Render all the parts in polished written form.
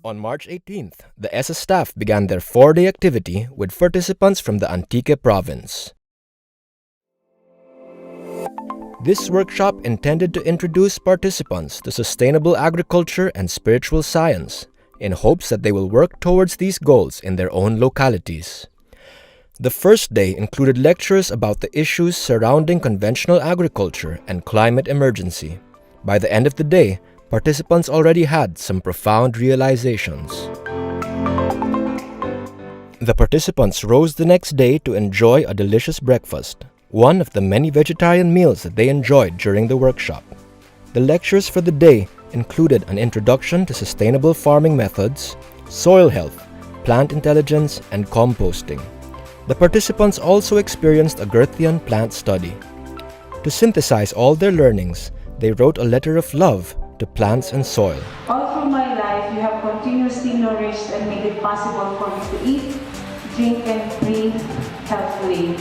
On March 18th, the ESA staff began their 4-day activity with participants from the Antique province. This workshop intended to introduce participants to sustainable agriculture and spiritual science, in hopes that they will work towards these goals in their own localities. The first day included lectures about the issues surrounding conventional agriculture and climate emergency. By the end of the day, participants already had some profound realizations. The participants rose the next day to enjoy a delicious breakfast, one of the many vegetarian meals that they enjoyed during the workshop. The lectures for the day included an introduction to sustainable farming methods, soil health, plant intelligence, and composting. The participants also experienced a Goethean plant study. To synthesize all their learnings, they wrote a letter of love to plants and soil. All through my life, you have continuously nourished and made it possible for me to eat, drink, and breathe healthfully.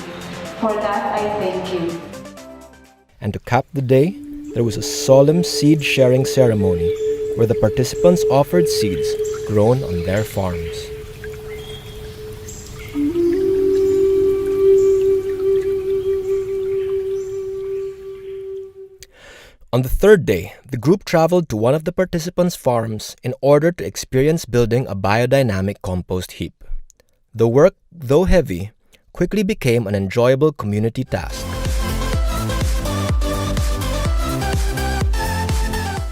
For that, I thank you. And to cap the day, there was a solemn seed-sharing ceremony where the participants offered seeds grown on their farms. On the third day, the group traveled to one of the participants' farms in order to experience building a biodynamic compost heap. The work, though heavy, quickly became an enjoyable community task.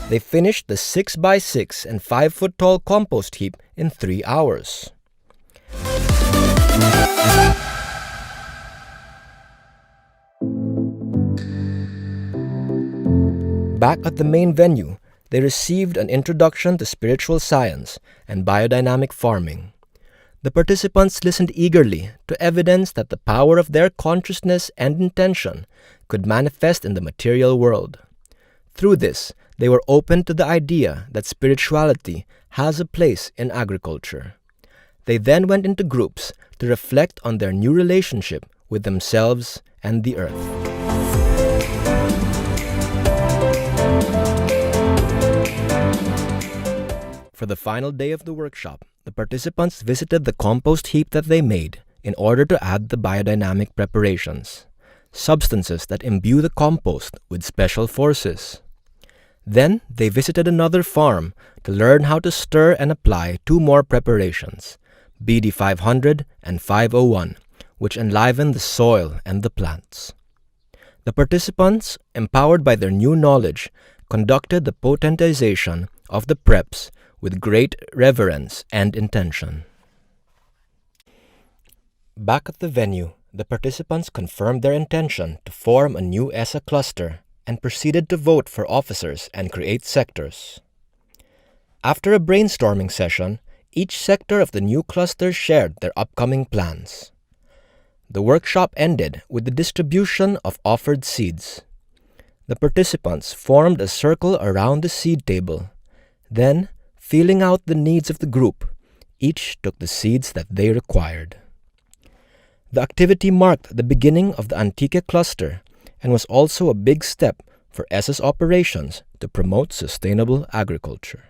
They finished the 6x6 and 5-foot tall compost heap in 3 hours. Back at the main venue, they received an introduction to spiritual science and biodynamic farming. The participants listened eagerly to evidence that the power of their consciousness and intention could manifest in the material world. Through this, they were open to the idea that spirituality has a place in agriculture. They then went into groups to reflect on their new relationship with themselves and the earth. For the final day of the workshop, the participants visited the compost heap that they made in order to add the biodynamic preparations, substances that imbue the compost with special forces. Then they visited another farm to learn how to stir and apply 2 more preparations, BD 500 and 501, which enliven the soil and the plants. The participants, empowered by their new knowledge, conducted the potentization of the preps with great reverence and intention. Back at the venue, the participants confirmed their intention to form a new ESA cluster and proceeded to vote for officers and create sectors. After a brainstorming session, each sector of the new cluster shared their upcoming plans. The workshop ended with the distribution of offered seeds. The participants formed a circle around the seed table. Then, feeling out the needs of the group, each took the seeds that they required. The activity marked the beginning of the Antique cluster and was also a big step for ESA's operations to promote sustainable agriculture.